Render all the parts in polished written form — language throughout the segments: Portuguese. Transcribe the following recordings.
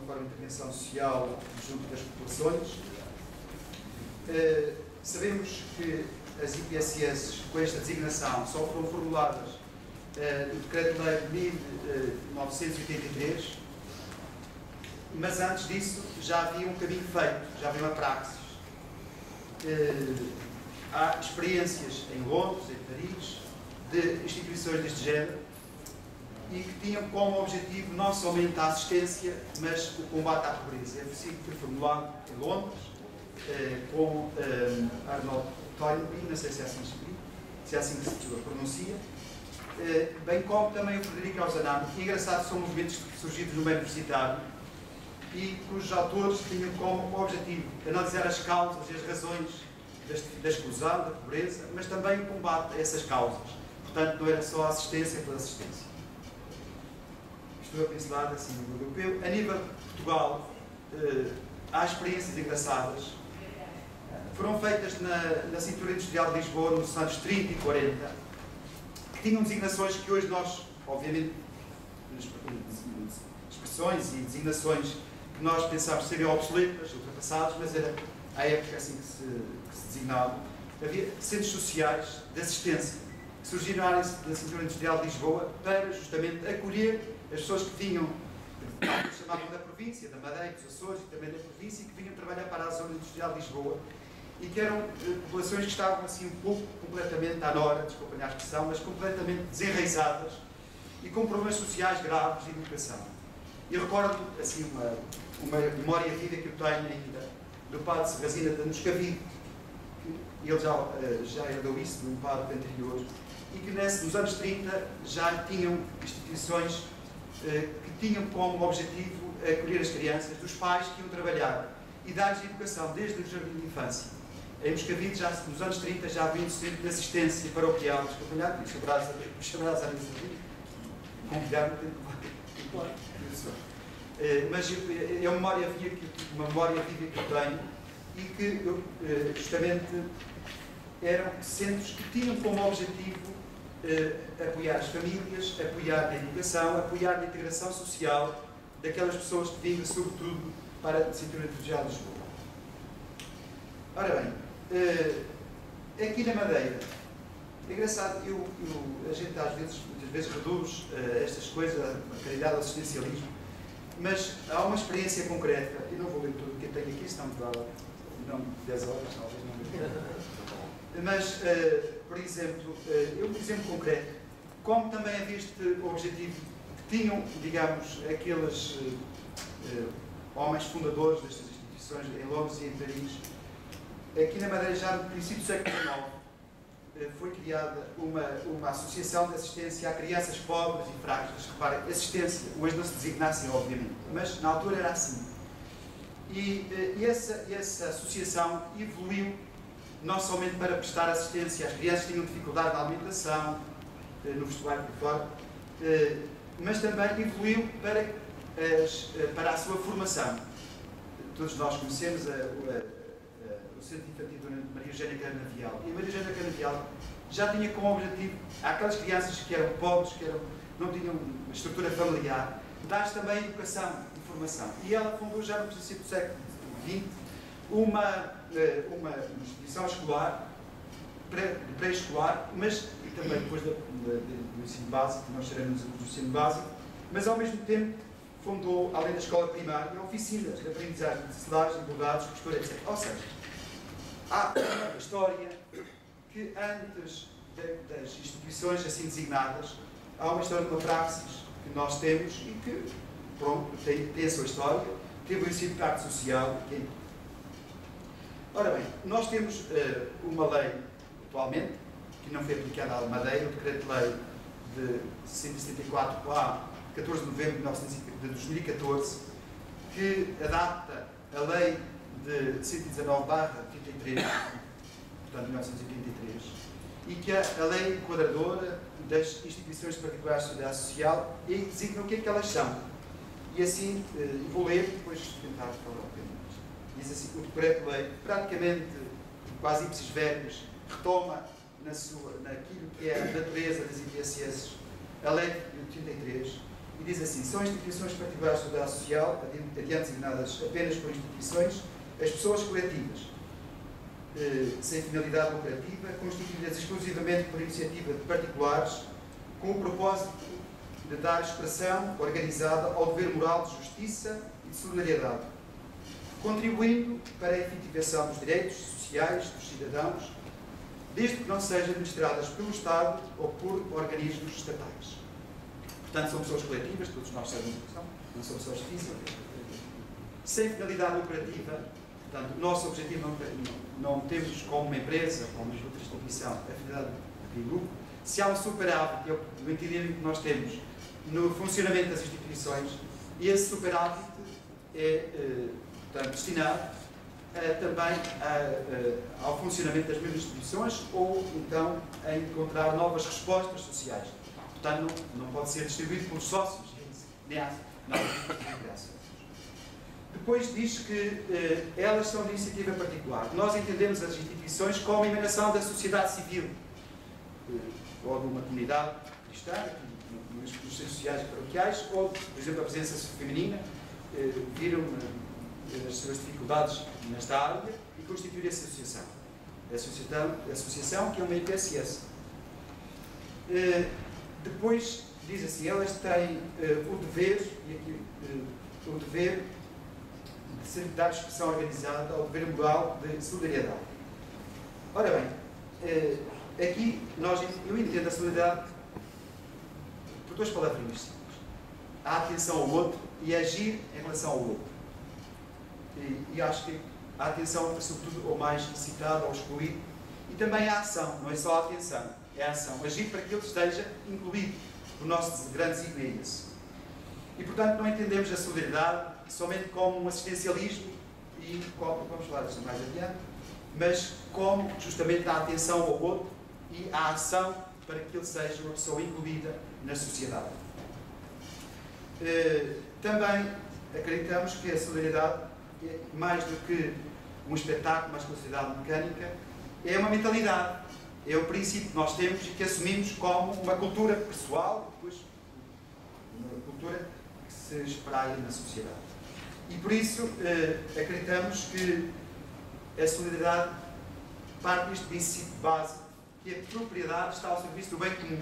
forma de intervenção social junto das populações. Sabemos que as IPSS, com esta designação, só foram formuladas no Decreto-Lei de 1983, mas antes disso já havia um caminho feito, já havia uma praxis. Há experiências em Londres, em Paris, de instituições deste género e que tinham como objetivo não somente a assistência, mas o combate à pobreza. É assim que foi formulado em Londres, com Arnold Toynbee, não sei se é assim se é assim que se pronuncia, bem como também o Frederico Ozanam. Engraçado, são movimentos surgidos no meio universitário e cujos autores tinham como objetivo analisar as causas e as razões da exclusão, da pobreza, mas também o combate a essas causas. Portanto, não era só a assistência pela assistência. Estou a pincelar assim no europeu. A nível de Portugal, há experiências engraçadas. Foram feitas na cintura industrial de Lisboa, nos anos 30 e 40, que tinham designações que hoje nós, obviamente, expressões e designações que nós pensávamos serem obsoletas, ultrapassadas, mas era à época assim que se designavam. Havia centros sociais de assistência que surgiram na área da cintura industrial de Lisboa para justamente acolher as pessoas que vinham, que chamavam da província, da Madeira, dos Açores e também da província, e que vinham trabalhar para a zona industrial de Lisboa, e que eram populações que estavam assim um pouco completamente à nora, desculpem a expressão, mas completamente desenraizadas e com problemas sociais graves de educação. E recordo assim uma memória viva que eu tenho ainda do padre Serrazina de Moscavide, que ele já herdou isso de um padre anterior, e que nos anos 30 já tinham instituições que tinham como objetivo acolher as crianças dos pais que iam trabalhar e dar-lhes educação desde o jardim de infância. Em Moscavide, já nos anos 30, já havia um centro de assistência paroquial, desculpa, chamarás a mesa, convidar-me, mas é uma memória viva que eu tenho e que justamente eram centros que tinham como objetivo apoiar as famílias, apoiar a educação, apoiar a integração social daquelas pessoas que vinham, sobretudo, para a cintura industrial de Lisboa. Ora bem, aqui na Madeira, é engraçado, a gente muitas vezes reduz estas coisas, a caridade, ao assistencialismo, mas há uma experiência concreta, e não vou ler tudo o que eu tenho aqui, senão me dá 10 horas, talvez não. Mas, por exemplo, um exemplo concreto, como também havia este objetivo que tinham, digamos, aqueles homens fundadores destas instituições em Londres e em Paris, aqui na Madeira, já no princípio do século XIX, foi criada uma associação de assistência a crianças pobres e frágeis. Reparem, assistência, hoje não se designa assim, obviamente, mas na altura era assim. E essa associação evoluiu não somente para prestar assistência às crianças que tinham dificuldade na alimentação, no vestuário por fora, mas também evoluiu para a sua formação. Todos nós conhecemos o Centro Infantil de Maria Eugénia Canavial. E a Maria Eugénia Canavial já tinha como objetivo aquelas crianças que eram pobres, não tinham uma estrutura familiar, dar-lhes também educação e formação. E ela fundou já no princípio do século XX uma instituição escolar, pré-escolar, mas também depois do ensino básico, que nós chamamos do ensino básico, mas ao mesmo tempo fundou, além da escola primária, oficinas de aprendizagem de selagem, bordados, costura, etc. Ou seja, há uma história que antes das instituições assim designadas, há uma história de uma praxis que nós temos e que, pronto, tem a sua história, teve o ensino de parte social. Ora bem, nós temos uma lei, atualmente, que não foi aplicada à Madeira, o Decreto-Lei de 174-A, 14 de novembro de 2014, que adapta a lei de 119/33, portanto, de 1983, e que é a lei enquadradora das instituições particulares de sociedade social e designa o que é que elas são. E assim, vou ler e depois tentar falar um bocadinho mais. Diz assim, o Decreto-Lei, praticamente, quase ipsis verbis, retoma naquilo que é a natureza das IPSS, a lei de 83, e diz assim: são instituições particulares de solidariedade social, adiante designadas apenas por instituições, as pessoas coletivas, sem finalidade lucrativa, constituídas exclusivamente por iniciativa de particulares, com o propósito de dar expressão organizada ao dever moral de justiça e de solidariedade, contribuindo para a efetivação dos direitos sociais dos cidadãos, desde que não sejam administradas pelo Estado ou por organismos estatais. Portanto, são pessoas coletivas, todos nós sabemos o que são, não são pessoas físicas, sem finalidade lucrativa. Portanto, o nosso objetivo não temos como uma empresa, como uma outra instituição, a finalidade de lucro. Se há um superávit, o entendimento que nós temos no funcionamento das instituições, e esse superávit é portanto, destinado também ao funcionamento das mesmas instituições ou então a encontrar novas respostas sociais. Portanto, não pode ser distribuído pelos sócios, nem há graça. Depois diz que elas são de iniciativa particular. Nós entendemos as instituições como emanação da sociedade civil, ou de uma comunidade cristã, nos centros sociais e paroquiais, ou, por exemplo, a presença feminina, viram as suas dificuldades nesta área e constituir essa associação. A associação que é uma IPSS. Depois diz assim: elas têm o dever, o dever de dar expressão organizada ao dever moral de solidariedade. Ora bem, aqui eu entendo a solidariedade por duas palavrinhas simples: a atenção ao outro e agir em relação ao outro. E acho que a atenção, sobretudo, ao mais necessitado, ao excluído, e também a ação, não é só a atenção, é a ação, agir para que ele esteja incluído. O nosso grande desígnio é esse. E, portanto, não entendemos a solidariedade somente como um assistencialismo, e vamos falar disso mais adiante, mas como justamente a atenção ao outro e a ação para que ele seja uma pessoa incluída na sociedade. Também acreditamos que a solidariedade, mais do que um espetáculo, mais que uma sociedade mecânica, é uma mentalidade, é o princípio que nós temos e que assumimos como uma cultura pessoal, depois uma cultura que se espraia na sociedade. E por isso acreditamos que a solidariedade parte deste princípio básico, que a propriedade está ao serviço do bem comum,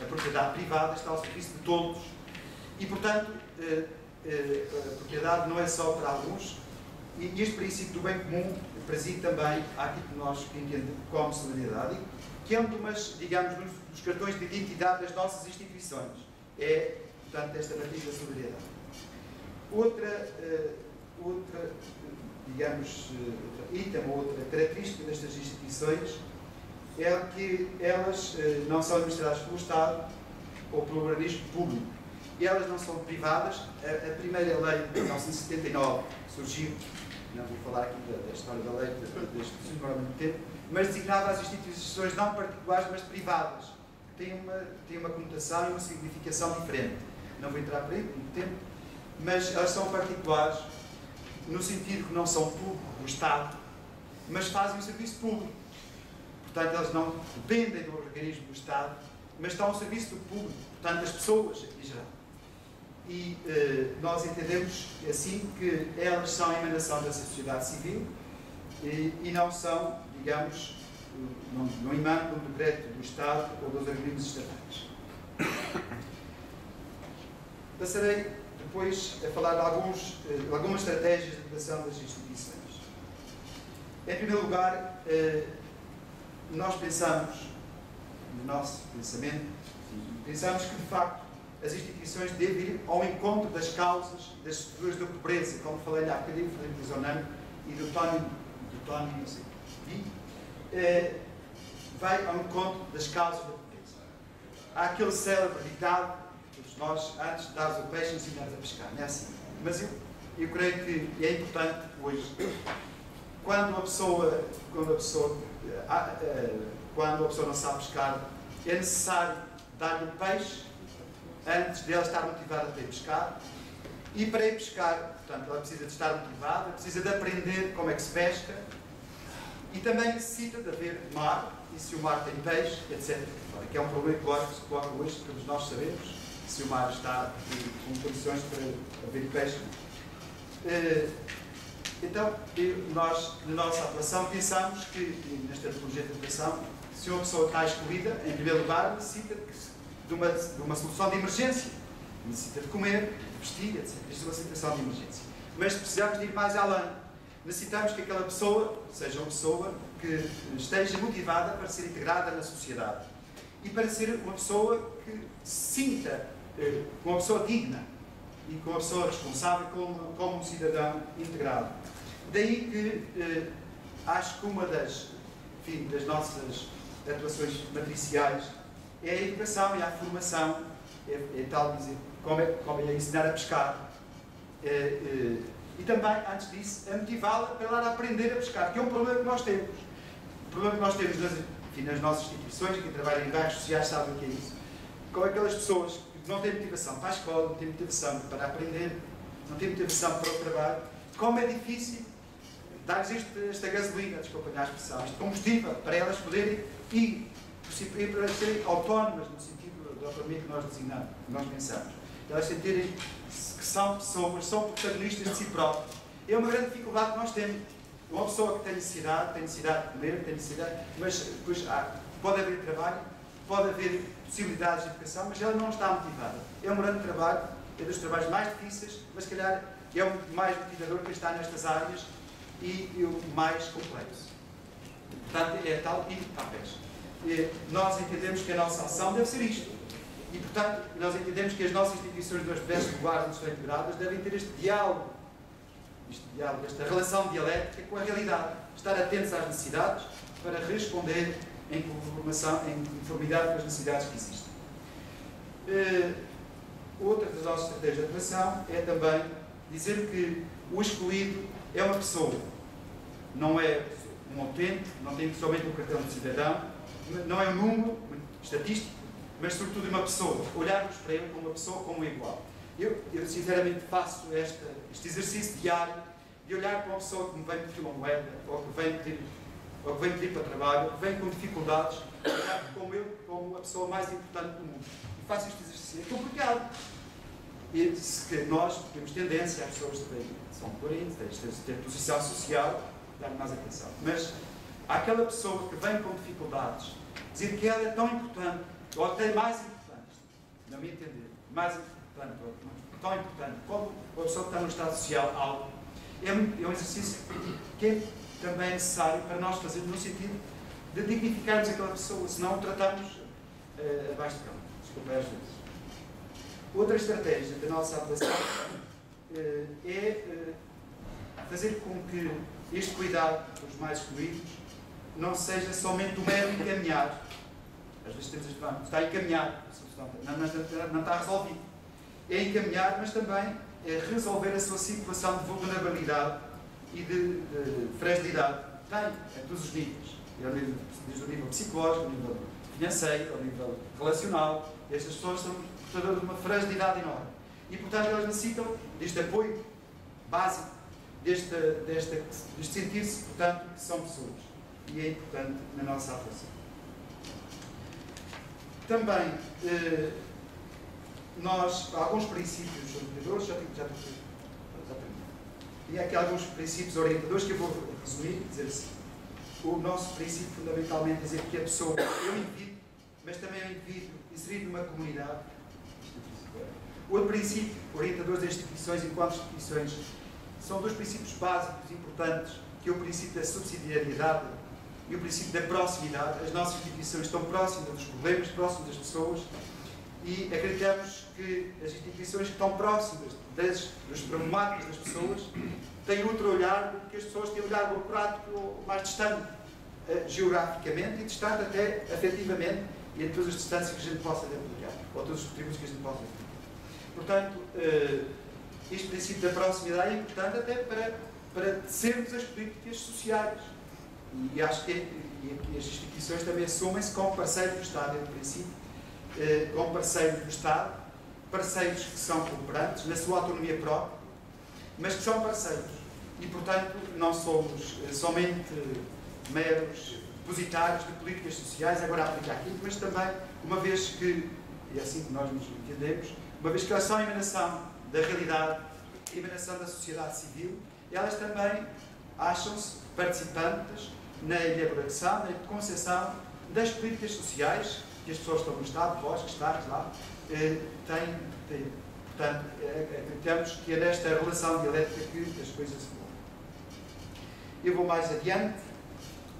a propriedade privada está ao serviço de todos, e portanto a propriedade não é só para alguns, e este princípio do bem comum preside também aquilo que nós entendemos como solidariedade, que é um digamos, dos cartões de identidade das nossas instituições. É, portanto, esta matriz da solidariedade. Outra digamos, item, outra característica destas instituições é que elas não são administradas pelo Estado ou pelo organismo público. E elas não são privadas. A primeira lei de 1979 surgiu, não vou falar aqui da história da lei, deste demora muito tempo, mas designava as instituições não particulares, mas privadas, que têm uma conotação e uma significação diferente. Não vou entrar por aí, por muito tempo, mas elas são particulares no sentido que não são público do Estado, mas fazem o serviço público. Portanto, elas não dependem do organismo do Estado, mas estão ao serviço do público, portanto, das pessoas em geral. E nós entendemos assim que elas são a emanação da sociedade civil e não são, digamos, não emanam do decreto do Estado ou dos organismos estatais. Passarei depois a falar de algumas estratégias de atuação das instituições. Em primeiro lugar, nós pensamos, no nosso pensamento, pensamos que, de facto, as instituições devem ir ao encontro das causas das estruturas da pobreza, como falei há bocadinho, falei do Zonano e do Tony, não sei. E vai ao encontro das causas da pobreza. Há aquele célebre ditado, todos nós, antes de dares o peixe, ensinamos a pescar, não é assim? Mas eu creio que é importante hoje, quando a pessoa não sabe pescar, é necessário dar-lhe o peixe antes dela estar motivada para ir pescar. E para ir pescar, portanto, ela precisa de estar motivada, precisa de aprender como é que se pesca e também necessita de haver mar, e se o mar tem peixe, etc. Que é um problema que se coloca hoje, todos nós sabemos, se o mar está com condições para haver pesca. Então, nós, na nossa atuação, pensamos que, nesta tipologia de atuação, se uma pessoa está excluída, em primeiro lugar, necessita de uma solução de emergência. Necessita de comer, de vestir, etc. Isto é uma situação de emergência. Mas precisamos de ir mais além. Necessitamos que aquela pessoa seja uma pessoa que esteja motivada para ser integrada na sociedade. E para ser uma pessoa que se sinta uma pessoa digna e como uma pessoa responsável, como um cidadão integrado. Daí que acho que uma das nossas atuações matriciais é a educação e a formação, é tal dizer, como é ensinar a pescar. E também, antes disso, a motivá-la para ela aprender a pescar, que é um problema que nós temos. O problema que nós temos nas nossas instituições, que trabalham em bairros sociais, sabem o que é isso. Com aquelas pessoas que não têm motivação para a escola, não têm motivação para aprender, não têm motivação para o trabalho, como é difícil dar-lhes esta gasolina, desculpem a expressão, este combustível, para elas poderem ir, para serem autónomas, no sentido da autonomia que nós designamos, que nós pensamos. Elas sentirem que são pessoas, são protagonistas de si próprias. É uma grande dificuldade que nós temos. Uma pessoa que tem necessidade de comer, tem necessidade, mas depois pode haver trabalho, pode haver possibilidades de educação, mas ela não está motivada. É um grande trabalho, é dos trabalhos mais difíceis, mas se calhar é o mais motivador que está nestas áreas e o mais complexo. Portanto, é tal e papéis. Nós entendemos que a nossa ação deve ser isto. E, portanto, nós entendemos que as nossas instituições das diversas lugares estão integradas devem ter este diálogo, esta relação dialética com a realidade. Estar atentos às necessidades para responder em conformidade com as necessidades que existem. Outra das nossas estratégias de atuação é também dizer que o excluído é uma pessoa, não é um utente, não tem somente um cartão de cidadão, não é um número estatístico, mas sobretudo uma pessoa. Olharmos para ele como uma pessoa, como um igual. Eu sinceramente faço este exercício diário de olhar para uma pessoa que me vem pedir uma moeda, ou que vem pedir para trabalho, ou que vem com dificuldades, olhar como ele, como a pessoa mais importante do mundo. E faço este exercício. É complicado. E que nós temos tendência, as pessoas que são coerentes, têm posição social, dar mais atenção. Mas àquela pessoa que vem com dificuldades, dizer que ela é tão importante, ou até mais importante, não me entender, mais importante, ou tão importante, como a pessoa que está no estado social alto, é um exercício que é também necessário para nós fazermos no sentido de dignificarmos aquela pessoa, senão o tratamos abaixo de cão. Desculpa, às vezes. Outra estratégia da nossa atuação é fazer com que este cuidado dos mais excluídos não seja somente um mero encaminhar. Às vezes temos este banco, está a encaminhar, não está resolvido. É encaminhar, mas também é resolver a sua situação de vulnerabilidade e de fragilidade. Tem, a todos os níveis. Desde o nível psicológico, ao nível financeiro, ao nível relacional. Estas pessoas são portadoras de uma fragilidade enorme. E, portanto, elas necessitam deste apoio básico, deste sentir-se, portanto, que são pessoas. E é importante na nossa atuação. Também, nós, alguns princípios orientadores, já terminei. E há aqui alguns princípios orientadores que eu vou resumir, dizer assim. O nosso princípio, fundamentalmente, é dizer que a pessoa é um indivíduo, mas também é um indivíduo inserido numa comunidade. Outro princípio orientador das instituições, enquanto instituições, são dois princípios básicos importantes, que é o princípio da subsidiariedade e o princípio da proximidade. As nossas instituições estão próximas dos problemas, próximas das pessoas, e acreditamos que as instituições que estão próximas das problemáticas das pessoas têm outro olhar do que as pessoas têm um olhar burocrático mais distante, geograficamente e distante até afetivamente, e em todas as distâncias que a gente possa aplicar, ou todos os contributos que a gente possa aplicar. Portanto, este princípio da proximidade é importante até para sermos as políticas sociais. E acho que as instituições também assumem-se como parceiros do Estado, é o princípio, como parceiros do Estado, parceiros que são cooperantes na sua autonomia própria, mas que são parceiros. E, portanto, não somos somente meros depositários de políticas sociais, agora a aplicar aqui, mas também, uma vez que é assim que nós nos entendemos, uma vez que elas são a emanação da realidade, a emanação da sociedade civil, elas também acham-se participantes na elaboração, na concepção das políticas sociais que as pessoas estão no Estado, vós que estáis lá, têm. Portanto, acreditamos que é nesta relação dialética que as coisas se dão. Eu vou mais adiante.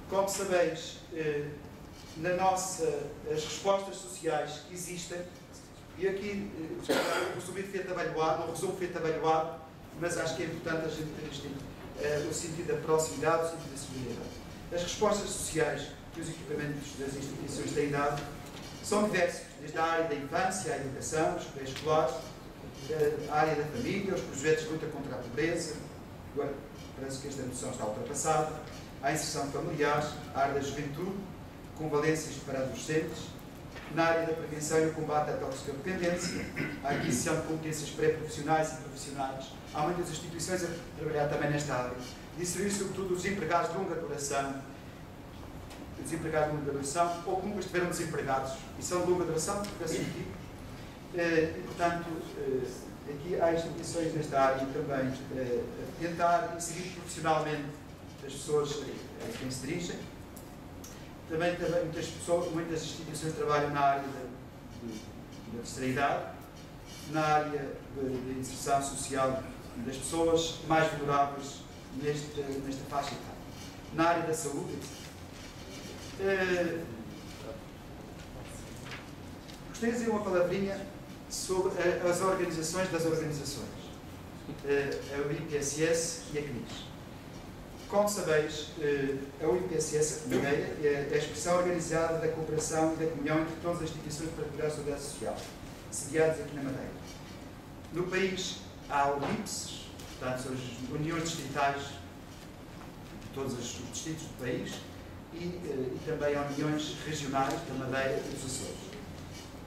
Como sabeis, as respostas sociais que existem, e aqui o resumo feito avalhoado, mas acho que é importante a gente ter o sentido da proximidade, o sentido da solidariedade. As respostas sociais que os equipamentos das instituições têm dado são diversas, desde a área da infância, à educação, os pré-escolares, a área da família, os projetos de luta contra a pobreza, agora parece que esta noção está ultrapassada, à inserção familiar, a área da juventude, com valências para adolescentes, na área da prevenção e o combate à toxicodependência, a aquisição de competências pré-profissionais e profissionais. Há muitas instituições a trabalhar também nesta área. E servir sobretudo os desempregados de longa duração, ou que nunca estiveram desempregados e são de longa duração, por esse motivo. E, portanto, aqui há instituições nesta área também a tentar inserir profissionalmente as pessoas a quem se dirigem. Também muitas instituições trabalham na área da terceira idade, na área de inserção social das pessoas mais vulneráveis nesta faixa etária. Na área da saúde, gostaria de dizer uma palavrinha sobre as organizações das organizações, a UIPSS e a CNIS. Como sabeis, a UIPSS, a Comunheira, é a expressão organizada da cooperação e da comunhão entre todas as instituições para cuidar da segurança social, sediadas aqui na Madeira. No país há UIPs, portanto, são as uniões distritais de todos os distritos do país, e também há uniões regionais da Madeira e dos Açores.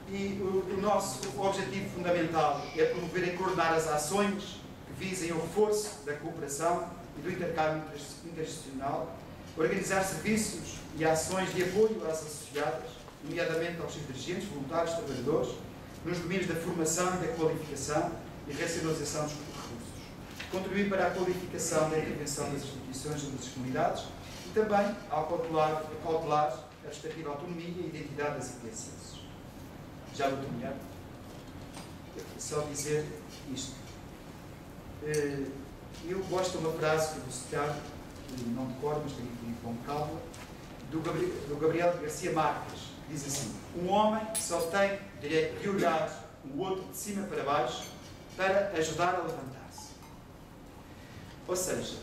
E o nosso objetivo fundamental é promover e coordenar as ações que visem o reforço da cooperação e do intercâmbio interinstitucional, organizar serviços e ações de apoio às associadas, nomeadamente aos seus dirigentes, voluntários, trabalhadores, nos domínios da formação e da qualificação e racionalização dos recursos, contribuir para a qualificação da intervenção das instituições e das comunidades e também ao cautelar a respectiva autonomia e identidade das IPSS. Já vou terminar. Só dizer isto. Eu gosto de uma frase que vou citar, não decoro, mas tenho que ir com calma, do Gabriel Garcia Marques, que diz assim: um homem só tem direito de olhar o outro de cima para baixo para ajudar a levantar-se. Ou seja,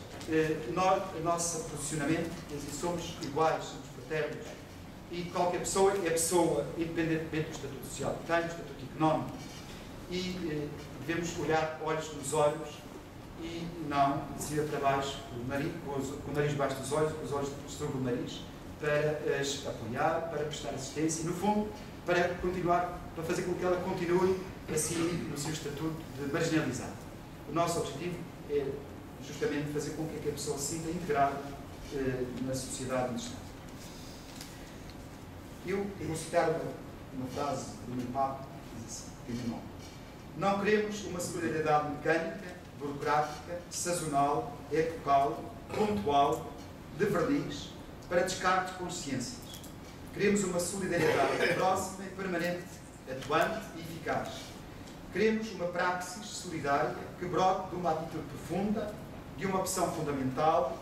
o nosso posicionamento, somos iguais, somos fraternos, e qualquer pessoa é pessoa, independentemente do estatuto social que tem, do estatuto económico, e devemos olhar olhos nos olhos e não de cima para baixo, com o nariz debaixo dos olhos, com os olhos sobre o nariz, para as apoiar, para prestar assistência e, no fundo, para continuar, para fazer com que ela continue assim no seu estatuto de marginalizado. O nosso objetivo é justamente fazer com que a pessoa se sinta integrada na sociedade onde está. Eu vou citar uma frase do meu Papa, que diz assim, tem meu nome: não queremos uma solidariedade mecânica, burocrática, sazonal, epocal, pontual, de verniz, para descarte de consciências. Queremos uma solidariedade próxima e permanente, atuante e eficaz. Queremos uma praxis solidária que brote de uma atitude profunda, de uma opção fundamental,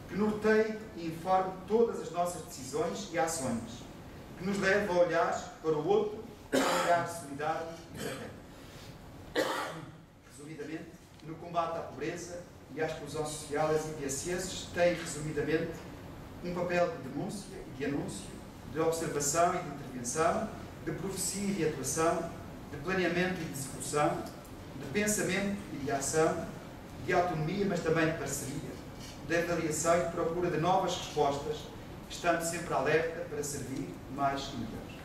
que norteie e informe todas as nossas decisões e ações, que nos leve a olhar para o outro com um olhar solidário e fraterno. Resumidamente, no combate à pobreza e à exclusão social, as IPSS têm, resumidamente, um papel de denúncia e de anúncio, de observação e de intervenção, de profecia e de atuação, de planeamento e de execução, de pensamento e de ação, de autonomia, mas também de parceria, de avaliação e de procura de novas respostas, estando sempre alerta para servir mais e melhor.